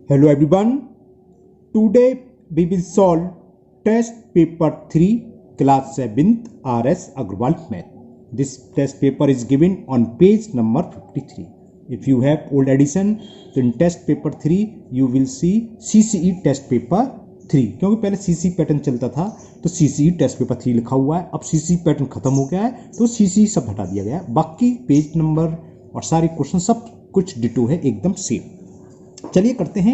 Hello everyone. Today we will solve test paper 3 class 7th RS Agrawal math. This test paper is given on page number 53. If you have old edition, तो in test paper 3 you will see CCE test paper 3, क्योंकि पहले CCE pattern चलता था तो CCE test paper 3 लिखा हुआ है. अब CCE पैटर्न खत्म हो गया है तो CCE सब हटा दिया गया है. बाकी पेज नंबर और सारे क्वेश्चन सब कुछ डिटो है, एकदम सेम. चलिए करते हैं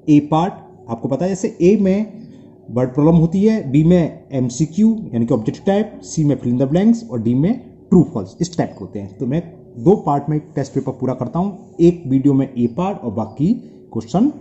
ए पार्ट. आपको पता है जैसे ए में वर्ड प्रॉब्लम होती है, बी में एमसीक्यू यानी कि ऑब्जेक्टिव टाइप, सी में फिल इन द ब्लैंक्स और डी में ट्रू फॉल्स, इस टाइप के होते हैं. तो मैं दो पार्ट में टेस्ट पेपर पूरा करता हूं, एक वीडियो में ए पार्ट और बाकी क्वेश्चन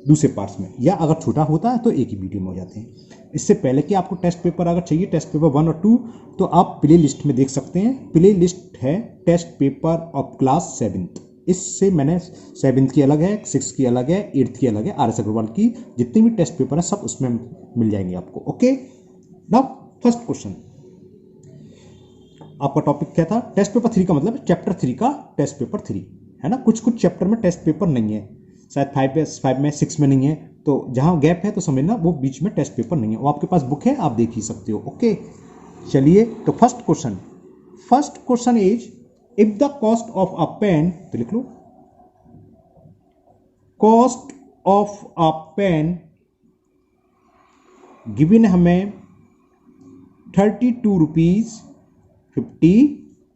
दूसरे पार्ट्स में, या अगर छोटा होता है तो एक ही वीडियो में हो जाते हैं. इससे पहले कि आपको टेस्ट पेपर अगर चाहिए, टेस्ट पेपर 1 और 2, तो आप प्ले लिस्ट में देख सकते हैं. प्ले लिस्ट है test paper of class 7th. इससे मैंने 7th की अलग है, 6th की अलग है, 8th की अलग है. RS अग्रवाल की जितने भी टेस्ट पेपर है सब उसमें मिल जाएंगे आपको. Okay, now first question. आपका टॉपिक क्या था? टेस्ट पेपर 3 का मतलब चैप्टर 3 का टेस्ट पेपर 3 है ना. कुछ कुछ चैप्टर में टेस्ट पेपर नहीं है, शायद 5 में 6 में नहीं है, तो जहां गैप है तो समझना वो बीच में टेस्ट पेपर नहीं है. वो आपके पास बुक है, आप देख ही सकते हो. ओके, चलिए तो first question is if the cost of a pen, तो लिख लो cost of a pen given हमें 32 rupees 50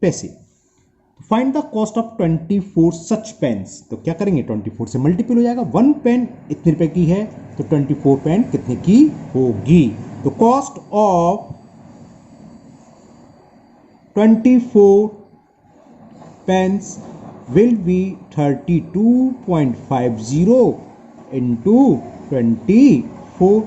paise. Find the cost of 24 such pens. तो क्या करेंगे, 24 से मल्टीपल हो जाएगा. 1 पेन इतने रुपए की है तो 24 पेन कितने की होगी. तो cost of 24 pens will be 32.50 into 24.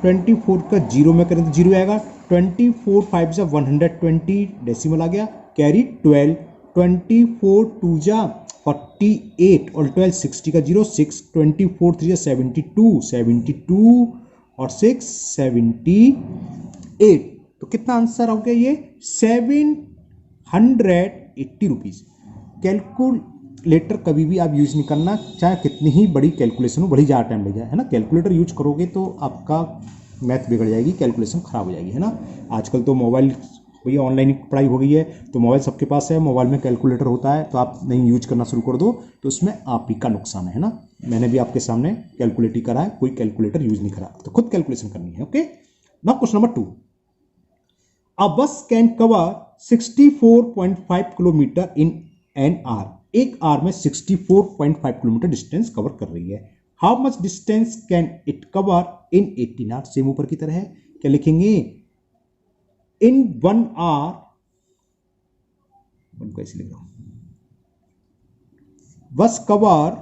24 का जीरो में करें तो जीरो आएगा. 24 5 जा 120 डेसिमल आ गया. कैरी 12. 24 2 जा 48 और 12 60 का जीरो 6. 24 3 जा 72 और 6 78. तो कितना आंसर हो गया ये 780 रुपीज. कैलकुलेटर कभी भी आप यूज नहीं करना, चाहे कितनी ही बड़ी कैलकुलेशन हो, बड़ी ज़्यादा टाइम लग जाए, है ना. कैलकुलेटर यूज करोगे तो आपका मैथ बिगड़ जाएगी, कैलकुलेशन खराब हो जाएगी, है ना. आजकल तो मोबाइल, भैया ऑनलाइन पढ़ाई हो गई है तो मोबाइल सबके पास है, मोबाइल में कैलकुलेटर होता है, तो आप नहीं यूज करना शुरू कर दो तो उसमें आप ही का नुकसान है ना. मैंने भी आपके सामने कैलकुलेट ही करा है, कोई कैलकुलेटर यूज नहीं करा, तो खुद कैलकुलेशन करनी है. Okay, now question number 2. A bus can cover 64.5 kilometre in an hour. एक आर में 64.5 किलोमीटर डिस्टेंस कवर कर रही है. How much distance can it cover in 18 hour. Same ऊपर की तरह है, क्या लिखेंगे, इन 1 आवर. कैसे लिख रहा हूं, बस कवर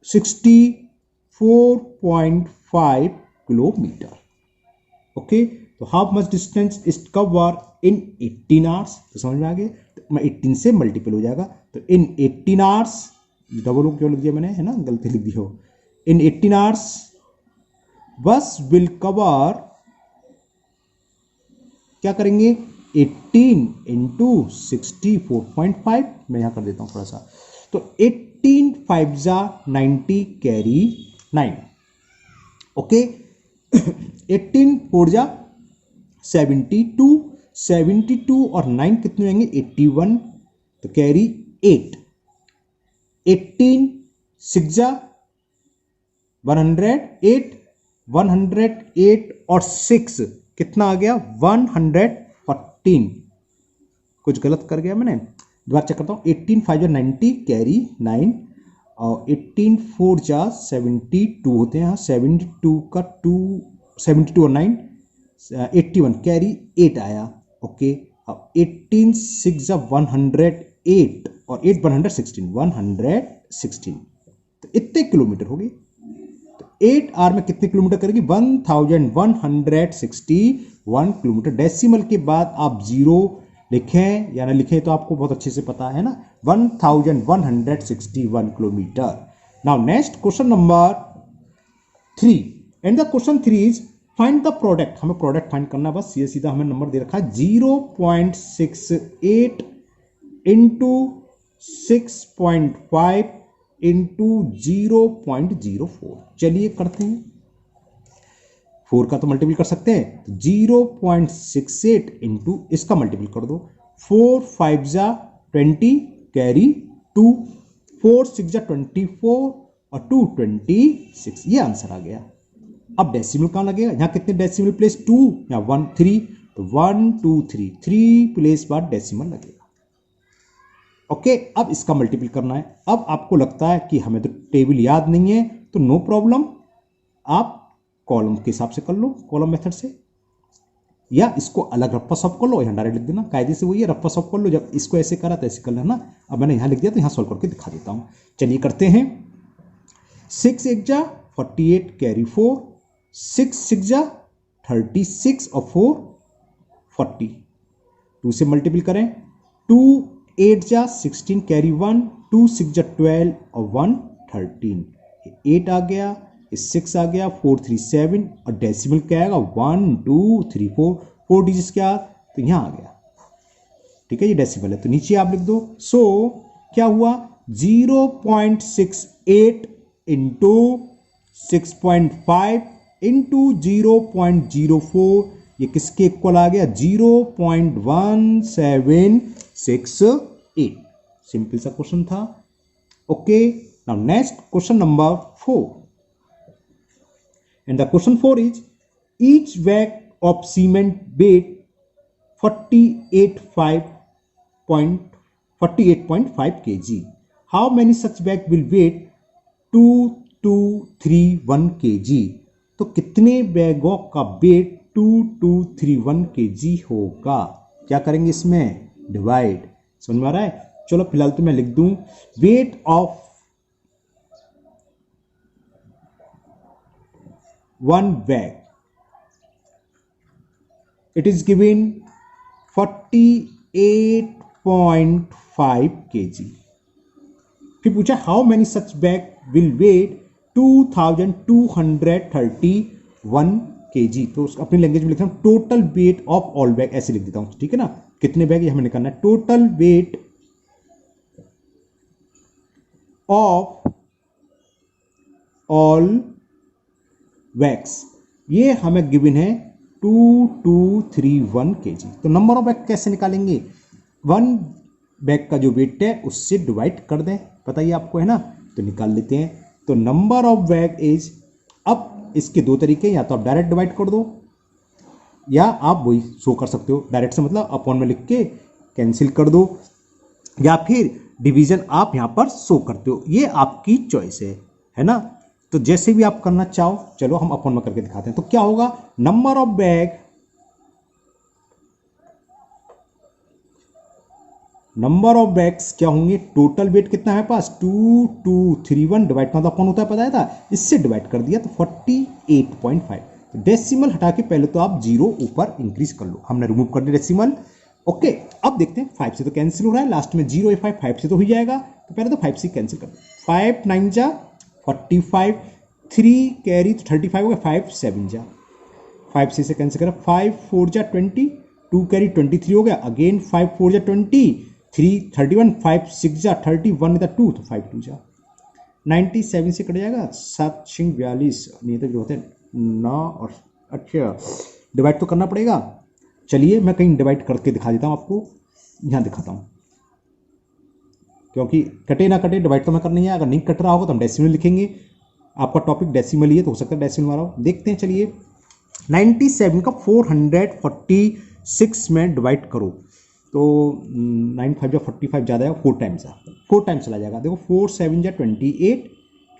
64.5 किलोमीटर. ओके, तो how much distance is cover in 18 hours. तो समझ में आ गया, तो मैं 18 से मल्टीपल हो जाएगा. तो इन 18 आवर्स, डबल क्यों लिख दिया मैंने, है ना, गलती लिख दी हो. इन 18 आवर्स बस विल कवर, क्या करेंगे, 18 इंटू 64.5. मैं यहां कर देता हूं थोड़ा सा. तो 18 5 जा 90 कैरी 9. ओके, 18 4 जा 72 और 9 कितने होंगे 81, तो कैरी 8. 18 6 जा 108 और 6 कितना आ गया 114. कुछ गलत कर गया मैंने, दोबारा चेक करता हूं. 18 5 जा 90 कैरी 9 और 18 4 जा 72 होते हैं. 72 और 9 81 कैरी 8 आया. ओके, अब 18 6 जा 108 और 8 116. तो इतने किलोमीटर हो गए. तो 8 आवर में कितने किलोमीटर करेगी 1161 किलोमीटर. डेसिमल के बाद आप जीरो लिखें या ना लिखें तो आपको बहुत अच्छे से पता है ना, 1161 kilometre. Now next question number 3, and the question 3 is find the product, हमें प्रोडक्ट फाइंड करना है बस, ये सीधा हमें नंबर दे रखा है 0.68 इंटू 6.5 इंटू 0.04। चलिए करते हैं, 4 का तो मल्टीपल कर सकते हैं, 0.68 इंटू इसका मल्टीपल कर दो, 4 5 जा 20 कैरी 2, 4 6 जा 24 और 2 26, ये आंसर आ गया। अब डेसिमल कहां लगेगा, यहां कितने डेसिमल प्लेस 2 या 1 3, तो 1 2 3 3 प्लेस बाद डेसिमल लगेगा। ओके, अब इसका मल्टीपल करना है। अब आपको लगता है कि हमें तो टेबल याद नहीं है, तो नो प्रॉब्लम, आप कॉलम के हिसाब से कर लो, कॉलम मेथड से, या इसको अलग रफ्फा सॉल्व कर लो, यहाँ डायरेक्ट लिख देना, कायदे से वही है, रफ्फा सॉल्व कर लो, जब इसको ऐसे करा तो ऐसे कर लेना। अब मैंने यहाँ लिख दिया तो यहाँ सॉल्व करके दिखा देता हूँ। चलिए करते हैं, 6 1 जा 48 कैरी 4, 6 6 जा 36 और 4 40, 2 से मल्टीपल करें, 2 8 जा 16 कैरी 1, 2 6 जा 12 और 1 13, 8 आ गया, 6 आ गया, 4 3 7 और डेसिमल क्या आएगा 1 2 3 4 डिजिट्स क्या, तो यहाँ आ गया। ठीक है, ये डेसिमल है, तो नीचे आप लिख दो। सो क्या हुआ, 0.68 इंटू 6.5 इंटू 0.04, ये किसके इक्वल आ गया, 0.1768। सिंपल सा क्वेश्चन था। Okay, now next question number 4, and the question 4 is, each bag of cement weighed 48.5 kg. How many such bag will weigh 2231 kg? तो कितने बैगों का वेट 2231 kg होगा? क्या करेंगे इसमें, डिवाइड। समझ में आ रहा है? चलो फिलहाल तो मैं लिख दूं, weight of one bag, it is given 48.5 kg। फिर पूछा how many such bag will weigh 2231 kg। तो अपनी लैंग्वेज में लिख रहा हूं, total weight of all bag, ऐसे लिख देता हूं, ठीक है ना। कितने बैग ये हमें निकालना है, total weight of all bags, ये हमें गिवन है 2231 kg। तो नंबर ऑफ बैग कैसे निकालेंगे, 1 बैग का जो वेट है उससे डिवाइड कर दें, पता ही आपको है ना, तो निकाल लेते हैं। तो नंबर ऑफ बैग इज, अब इसके दो तरीके, या तो आप डायरेक्ट डिवाइड कर दो, या आप वही शो कर सकते हो, डायरेक्ट से मतलब अपॉन में लिख के कैंसिल कर दो, या फिर डिवीजन आप यहां पर शो करते हो, ये आपकी चॉइस है ना। तो जैसे भी आप करना चाहो, चलो हम अपॉन में करके दिखाते हैं। तो क्या होगा, number of bag, number of bags क्या होंगे, टोटल वेट कितना है पास 2231, डिवाइड का अपॉन होता है, पता था, इससे डिवाइड कर दिया तो 48.5। तो डेसिमल हटा के पहले तो आप 0 ऊपर इंक्रीज कर लो, हमने रिमूव कर दिया डेसिमल। ओके, अब देखते हैं, 5 से तो कैंसिल हो रहा है, लास्ट में 0 है 5 से तो हो जाएगा, तो पहले तो 5 से कैंसिल कर दो, 5 9 जा 45, 3 कैरी तो 35 हो गया, 5 7 जा, 5 से कैंसिल करा, 5 4 जा 20, 2 कैरी 23 हो गया, अगेन 5 4 जा 20, 3 31, 5 6 जा 30, 1 था 2, तो 5 2 जा 97 से कट जाएगा, 7 6 42, नहीं तो जो होते हैं 9 और, अच्छा डिवाइड तो करना पड़ेगा। चलिए मैं कहीं डिवाइड करके दिखा देता हूँ आपको, यहाँ दिखाता हूँ, क्योंकि कटे ना कटे डिवाइड तो मैं करनी है, अगर नहीं कट रहा होगा तो हम डेसिमल लिखेंगे, आपका टॉपिक डेसिमल ही है तो हो सकता है डेसिमल मारा हो। देखते हैं, चलिए 97 का 446 में डिवाइड करो, तो 9 5 जा 45 ज़्यादा है, 4 टाइम्स चला जाएगा, देखो 4 7 जा 28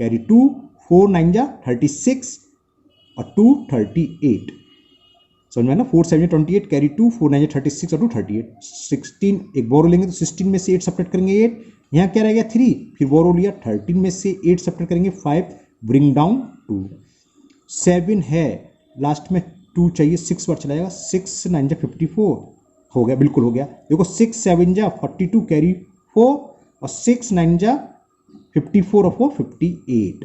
कैरी 2, 4 9 जा 36 और 2 38, समझ में ना, 4 7 जा 28 कैरी 2, 4 9 जा 36 और 2 38, 16 एक बोरो लेंगे तो 16 में से 8 सब्ट्रैक्ट करेंगे 8, यहाँ क्या रह गया 3, फिर बोरो लिया 13 में से 8 सब्ट्रैक्ट करेंगे 5, ब्रिंग डाउन 2, 7 है लास्ट में 2 चाहिए, 6 बार चला जाएगा, 6 9 जा 54 हो गया, बिल्कुल हो गया, देखो 6 7 जा 42 कैरी 4 और 6 9 जा 54 और 4 58,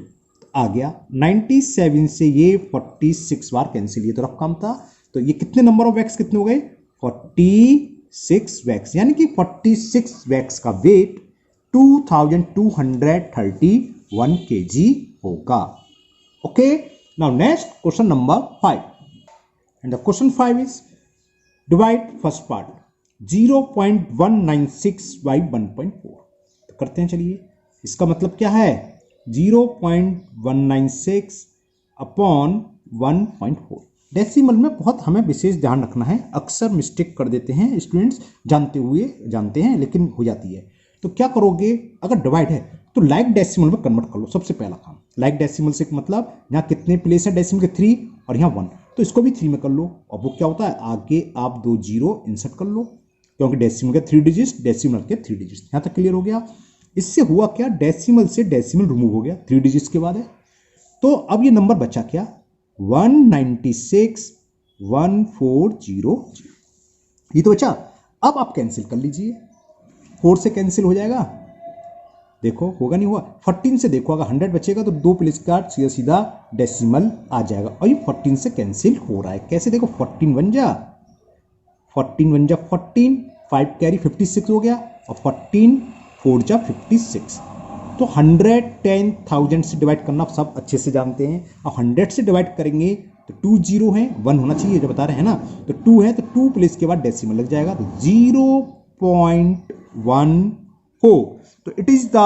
आ गया। 97 से ये 46 बार कैंसिल, ये तो रफ काम था। तो ये कितने नंबर ऑफ वैक्स कितने हो गए? 46 वैक्स, यानी कि 46 वैक्स का वेट 2231 kg होगा। Okay, now next question number 5 and the question 5 is divide first part 0.196 by 1.4। तो करते हैं, चलिए। इसका मतलब क्या है? 0.196 अपॉन 1.4। डेसिमल में बहुत हमें विशेष ध्यान रखना है, अक्सर मिस्टेक कर देते हैं स्टूडेंट्स, जानते हैं लेकिन हो जाती है। तो क्या करोगे, अगर डिवाइड है तो लाइक डेसिमल में कन्वर्ट कर लो। सबसे पहला काम लाइक डेसिमल से मतलब यहाँ कितने प्लेस है डेसिमल के? 3 और यहाँ 1, तो इसको भी 3 में कर लो। और वो क्या होता है, आगे आप 2 जीरो इंसर्ट कर लो, क्योंकि डेसिमल के 3 डिजिट, डेसिमल के 3 डिजिट। यहाँ तक क्लियर हो गया। इससे हुआ क्या, डेसिमल से डेसिमल रिमूव हो गया, 3 डिजिट्स के बाद है। तो अब ये नंबर बचा क्या? 196,1400। ये तो बचा। अब आप कैंसिल कर लीजिए, 4 से कैंसिल हो जाएगा, देखो होगा नहीं हुआ। 14 से देखो, अगर 100 बचेगा तो 2 प्लेस का सीधा सीधा डेसिमल आ जाएगा, और ये 14 से कैंसिल हो रहा है। कैसे? देखो 14 1 जा 14, 5 कैरी 56 हो गया, और 14 4 जा 56। तो 110,000 से डिवाइड करना सब अच्छे से जानते हैं। अब 100 से डिवाइड करेंगे तो 2 जीरो है, 1 होना चाहिए जो बता रहे हैं ना, तो 2 है तो 2 प्लेस के बाद डेसिमल लग जाएगा, तो 0.1 हो। तो it is the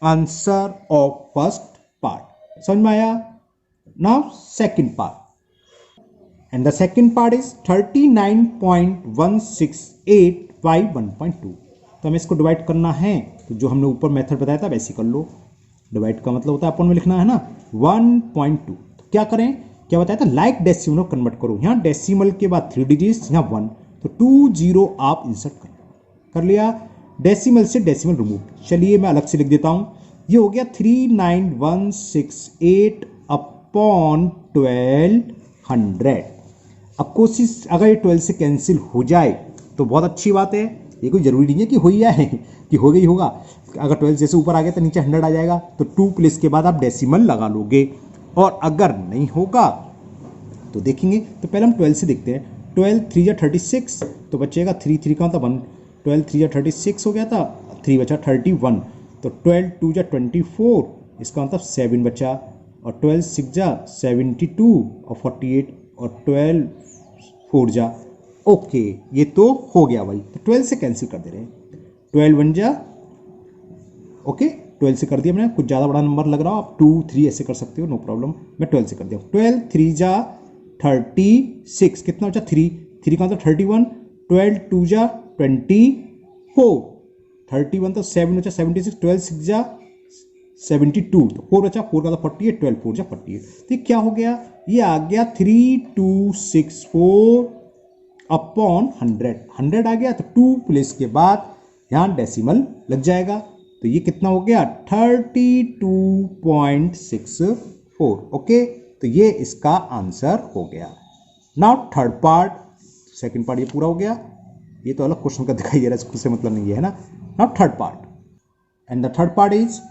answer of first part. समझ में आया? Now second part, and the second part is 39.168 by 1.2। तो हमें इसको डिवाइड करना है, तो जो हमने ऊपर मेथड बताया था वैसे कर लो। डिवाइड का मतलब होता है अपन में लिखना है ना 1.2। तो क्या करें, क्या बताया था, लाइक डेसिमल में कन्वर्ट करो। यहाँ डेसिमल के बाद 3 डिजिट्स, यहाँ 1, तो 2 जीरो आप इंसर्ट कर लिया। डेसिमल से डेसिमल रिमूव। चलिए मैं अलग से लिख देता हूं, ये हो गया 39168 अपॉन 1200। अब कोशिश, अगर ये 12 से कैंसिल हो जाए तो बहुत अच्छी बात है, ये कोई जरूरी नहीं है कि हो ही जाए कि हो गई होगा। अगर 12 जैसे ऊपर आ गया तो नीचे 100 आ जाएगा, तो 2 प्लेस के बाद आप डेसिमल लगा लोगे। और अगर नहीं होगा तो देखेंगे। तो पहले हम 12 से देखते हैं। 12 3 जा 36, तो बचेगा 3 3 का मतलब 1, 12 3 जा 36 हो गया था, 3 बचा 31, तो 12 2 जा 24, इसका मतलब 7 बचा, और 12 6 जा 72 और 48, और 12 4 जा ओके, ये तो हो गया भाई। तो 12 से कैंसिल कर दे रहे हैं, 12 1 जा ओके, 12 से कर दिया मैंने। कुछ ज़्यादा बड़ा नंबर लग रहा हो आप 2 3 ऐसे कर सकते हो, नो प्रॉब्लम। मैं 12 से कर दिया। 12 3 जा 36, कितना बचा 3 3 का मतलब 31, 12 2 जा 24, 31 तो 7 बचा 76, 12 6 जा 72, तो 4 बचा, 4 का तो 48, 12 4 जा 48। तो क्या हो गया, ये आ गया 3264 अपॉन 100 आ गया। तो 2 प्लेस के बाद यहाँ डेसिमल लग जाएगा, तो ये कितना हो गया 32.64। ओके, तो ये इसका आंसर हो गया। Now third part, second part ये पूरा हो गया। ये तो अलग क्वेश्चन का दिखाई दे रहा है, इससे मतलब नहीं है ना। Now third part, and the third part is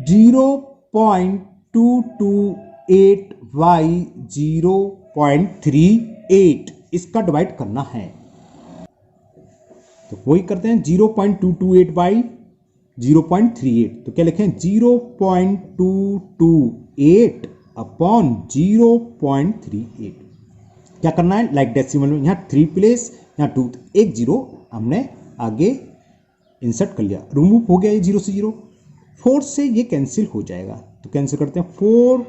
0.228 by 0.38, इसका डिवाइड करना है। तो वही करते हैं, 0.228 by 0.38, तो क्या लिखें 0.228 अपॉन 0.38। क्या करना है, लाइक डेसिमल में यहाँ 3 प्लेस, यहाँ 2, 1 जीरो हमने आगे इंसर्ट कर लिया, रिमूव हो गया ये 0 से 0। 4 से ये कैंसिल हो जाएगा, तो कैंसिल करते हैं। 4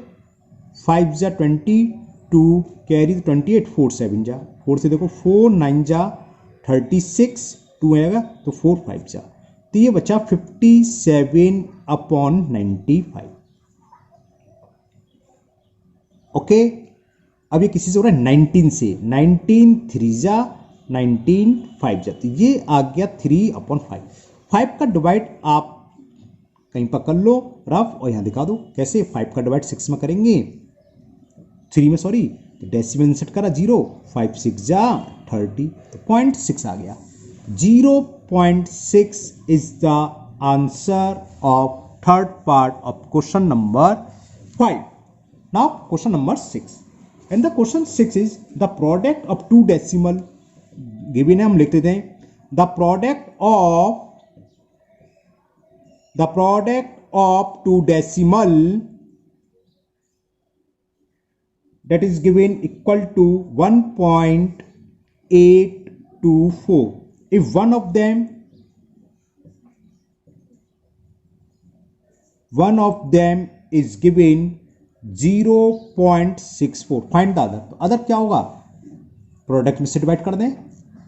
5 जा 22 कैरी 28, 4 7 जा, 4 से देखो 4 9 जा 36, 2 आएगा तो 4 5 जा, तो ये बचा 57 अपॉन 95। ओके, अब ये किसी से हो रहा है 19 से, 19 3 जा 19 5 जा, तो ये आ गया 3 अपॉन 5। 5 का डिवाइड आप कहीं पर कर लो रफ, और यहां दिखा दो कैसे। 5 का डिवाइड 6 में करेंगे, 3 में सॉरी, तो डेसिमल इंसर्ट करा 0, 5 6 जा 30, तो 0.6 आ गया। 0.6 is the answer of third part of question number 5. Now question number 6. And the question 6 is the product of two decimal given है, हम लिख देते हैं the product of two decimal that is given equal to 1.824. If one of them is given 0.64, find the other. तो other क्या होगा, product में से डिवाइड कर दें,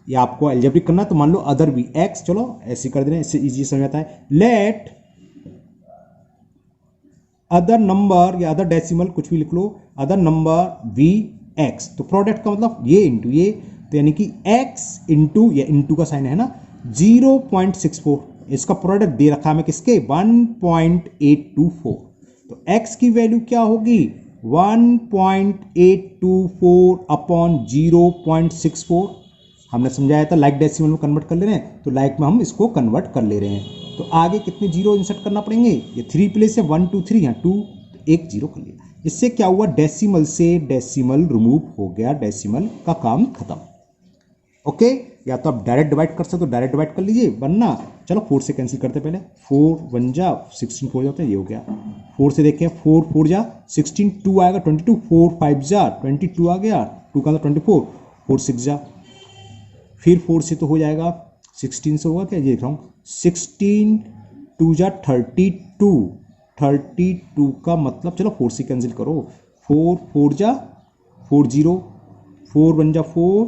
या आपको एल्जेब्रिक करना तो मान लो अदर भी एक्स, चलो ऐसे कर दें, इससे इजी समझ आता है। लेट अदर नंबर या अदर डेसिमल कुछ भी लिख लो, अदर नंबर वी एक्स। तो प्रोडक्ट का मतलब ये इंटू ये, तो यानी कि एक्स इंटू, या इंटू का साइन है ना, 0.64, इसका प्रोडक्ट दे रखा है हमें किसके, 1.824। तो x की वैल्यू क्या होगी, 1.824 अपॉन 0.64। हमने समझाया था लाइक डेसिमल में कन्वर्ट कर ले रहे हैं, तो लाइक में हम इसको कन्वर्ट कर ले रहे हैं। तो आगे कितने जीरो इंसर्ट करना पड़ेंगे, ये 3 प्लेस है, 1 2 3, यहाँ 2, तो एक जीरो कर लिया। इससे क्या हुआ, डेसिमल से डेसिमल रिमूव हो गया, डेसिमल का काम खत्म। ओके, या तो आप डायरेक्ट डिवाइड कर सकते हो, डायरेक्ट डिवाइड कर लीजिए, वरना चलो 4 से कैंसिल करते पहले, 4 1 जा 16 4 जाते हैं, ये हो गया। 4 से देखें, 4 4 जा 16, 2 आएगा 22, 4 5 जा 22 आ गया, 2 का 24, 4 6 जा, फिर 4 से तो हो जाएगा, 16 से होगा क्या, ये देख रहा हूँ, 16 2 जा 32, 32 का मतलब चलो 4 से कैंसिल करो, 4 4 जा 4 0, 4 1 जा 4,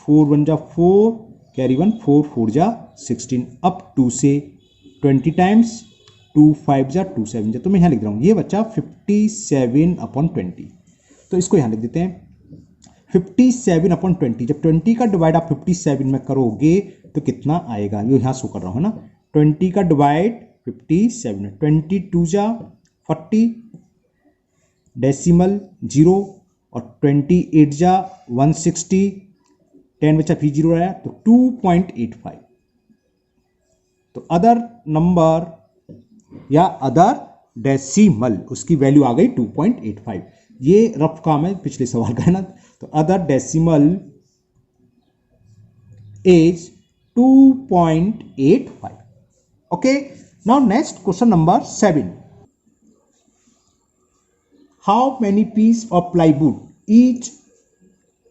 4 1 जा 4, कैरी 1, 4 4 जा 16, अब 2 से 20 टाइम्स, 2 5 जा 2 7 जा, तो मैं यहाँ लिख रहा हूँ, ये बच्चा 57/20। तो इसको यहाँ लिख देते हैं 57/20। जब 20 का डिवाइड आप 57 में करोगे तो कितना आएगा, ये यहाँ शो कर रहा हूँ ना, 20 का डिवाइड 57, 22 जा 40, डेसिमल 0, और 28 जा 160, 10 बचा फिर 0 आया, तो 2.85। तो अदर नंबर या अदर डेसिमल, उसकी वैल्यू आ गई 2.85। ये रफ काम है पिछले सवाल का है ना। तो other decimal is 2.85। Okay, now next question number 7। How many piece of plywood each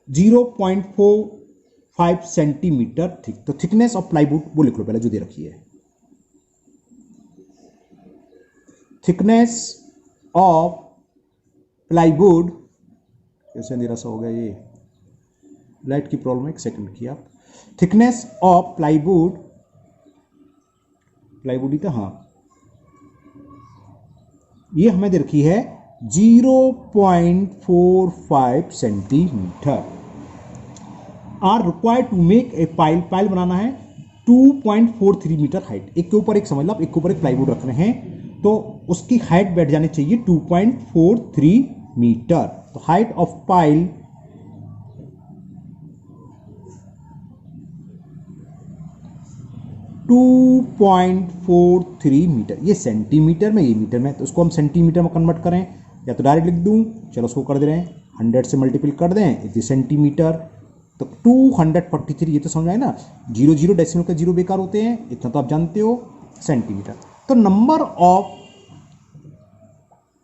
0.45 centimetre thick. तो थिकनेस ऑफ प्लाईवुड वो लिख लो पहले जो दे रखी है, थिकनेस ऑफ प्लाईवुड, कैसे अंधेरा सा हो गया, ये लाइट की प्रॉब्लम है, एक सेकंड की आप। थिकनेस ऑफ प्लाईवुड, प्लाईवुड ही था हाँ, ये हमें दे रखी है 0.45 centimetre. Are required to make a pile, pile बनाना है 2.43 मीटर हाइट। एक के ऊपर एक समझ लो, आप एक के ऊपर एक प्लाईवुड रख रहे हैं, तो उसकी हाइट बैठ जानी चाहिए 2.43 मीटर। तो हाइट ऑफ पाइल 2.43 मीटर, ये सेंटीमीटर में, ये मीटर में, तो उसको हम सेंटीमीटर में कन्वर्ट करें, या तो डायरेक्ट लिख दूं, चलो उसको कर दे रहे हैं, 100 से मल्टीपल कर दें, ये सेंटीमीटर, तो 243, ये तो समझ आए ना, 0 0 डेसिमल का 0 बेकार होते हैं, इतना तो आप जानते हो, सेंटीमीटर। तो नंबर ऑफ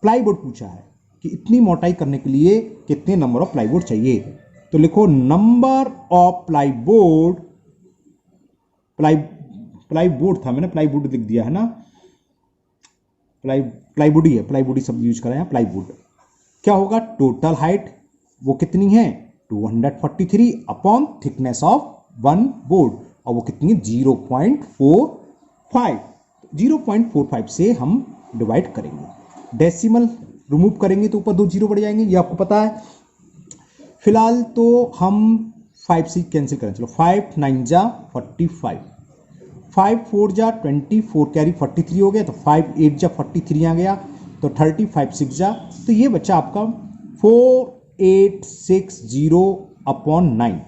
प्लाईवुड पूछा है कि इतनी मोटाई करने के लिए कितने नंबर ऑफ प्लाईवुड चाहिए। तो लिखो नंबर ऑफ प्लाईवुड, प्लाईवुड था, मैंने प्लाईवुड लिख दिया है ना, प्लाईवुड ही है, प्लाईवुड ही सब यूज करें यहाँ, प्लाईवुड। क्या होगा, टोटल हाइट वो कितनी है 243 upon thickness of one board, और वो कितनी है 0.45। 0.45 से हम डिवाइड करेंगे, डेसिमल रिमूव करेंगे तो ऊपर 2 जीरो बढ़ जाएंगे, ये आपको पता है। फिलहाल तो हम 5 से कैंसिल करें, चलो 5 9 जा 45, 5 4 जा 24, कैरी 43 हो गया, तो 5 8 जा 43 आ गया, तो 30, 5 6 जा, तो ये बच्चा आपका 4860 अपॉन 9,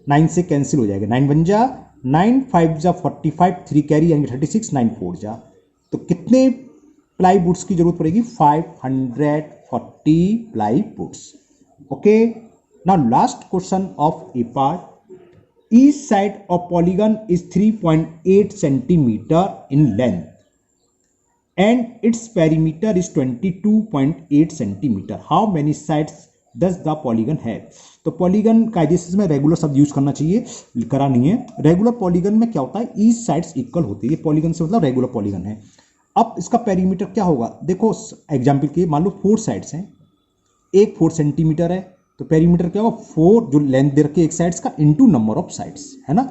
9 से कैंसिल हो जाएगा, 9 1 जा 9, 5 जा 45, 3 कैरी यानी 36, 9 4 जा। तो कितने प्लाईवुड्स की जरूरत पड़ेगी 540 प्लाईवुड्स। Okay, now last question of A part, each side of polygon is 3.8 centimetre in length and its perimeter is 22.8 centimeter. How many sides does the polygon have? तो पॉलीगन कायदेसे में रेगुलर शब्द यूज करना चाहिए, करा नहीं है। रेगुलर पॉलीगन में क्या होता है, ईच साइड्स इक्वल होती है, ये पॉलीगन से मतलब रेगुलर पॉलीगन है। अब इसका पेरीमीटर क्या होगा, देखो एग्जाम्पल के मान लो 4 साइड्स हैं, एक 4 सेंटीमीटर है, तो पेरीमीटर क्या होगा 4 जो लेंथ दे रखी है एक साइड्स का इंटू नंबर ऑफ साइड्स, है ना,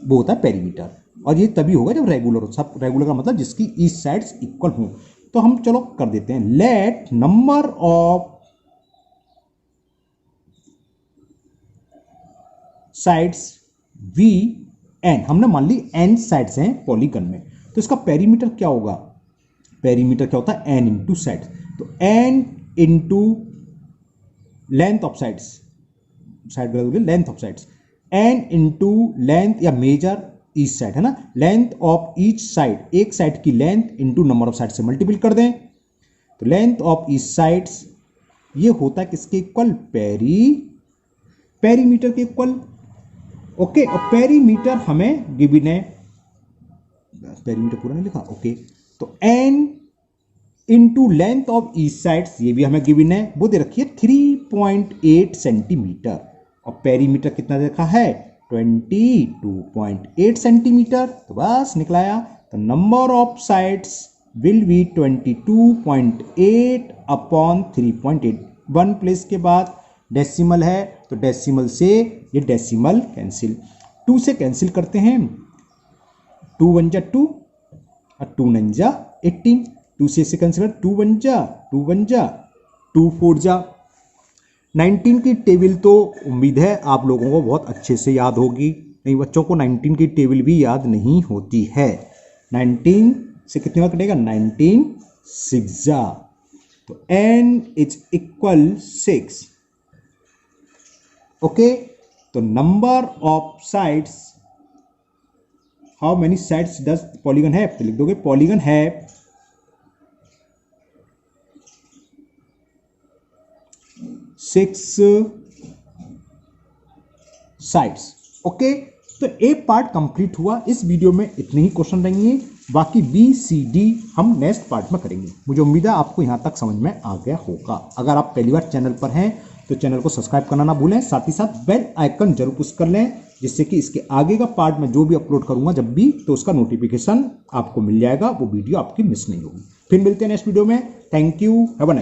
वो होता है पेरीमीटर। और ये तभी होगा जब रेगुलर हो, सब रेगुलर का मतलब जिसकी ईच साइड्स इक्वल हो। तो हम चलो कर देते हैं, let number of sides be n, हमने मान ली एन साइड्स हैं पॉलीगन में, तो इसका पेरीमीटर क्या होगा, पेरीमीटर क्या होता है एन इंटू साइड्स, तो n into length of sides, side length of sides, n into length या मेजर ईच साइड, है ना, लेंथ ऑफ ईच साइड, एक साइड की length into number of side से मल्टीपल कर दें, तो लेंथ ऑफ ईच साइड्स ये होता है किसके इक्वल, पेरीमीटर के इक्वल। ओके, और पेरीमीटर हमें गिवन है, पेरीमीटर पूरा नहीं लिखा, ओके, तो n into length of each sides ये भी हमें गिवन है, वो दे रखी है 3.8 सेंटीमीटर, और पेरीमीटर कितना दे रखा है 22.8 सेंटीमीटर, तो बस निकलाया, तो number of sides will be 22.8 upon 3.8, 1 place के बाद डेसिमल है, तो डेसिमल से ये डेसिमल कैंसिल, 2 से कैंसिल करते हैं, 2 1 जा 2 और 2 9 जा 18, 2 से कैंसिल कर 2 1 जा 2 1 जा 2 4 जा 19 की टेबल तो उम्मीद है आप लोगों को बहुत अच्छे से याद होगी, नहीं बच्चों को 19 की टेबल भी याद नहीं होती है। 19 से कितने बार कटेगा 19 6 जा, तो n इज इक्वल 6। ओके, तो number of sides, how many sides does polygon have, तो लिख दोगे पॉलीगन हैव 6 साइड्स। ओके, तो ए पार्ट कंप्लीट हुआ। इस वीडियो में इतने ही क्वेश्चन रहेंगे, बाकी बी सी डी हम नेक्स्ट पार्ट में करेंगे। मुझे उम्मीद है आपको यहां तक समझ में आ गया होगा। अगर आप पहली बार चैनल पर हैं तो चैनल को सब्सक्राइब करना ना भूलें, साथ ही साथ बेल आइकन जरूर पुश कर लें, जिससे कि इसके आगे का पार्ट में जो भी अपलोड करूंगा जब भी, तो उसका नोटिफिकेशन आपको मिल जाएगा, वो वीडियो आपकी मिस नहीं होगी। फिर मिलते हैं नेक्स्ट वीडियो में। Thank you, have a nice.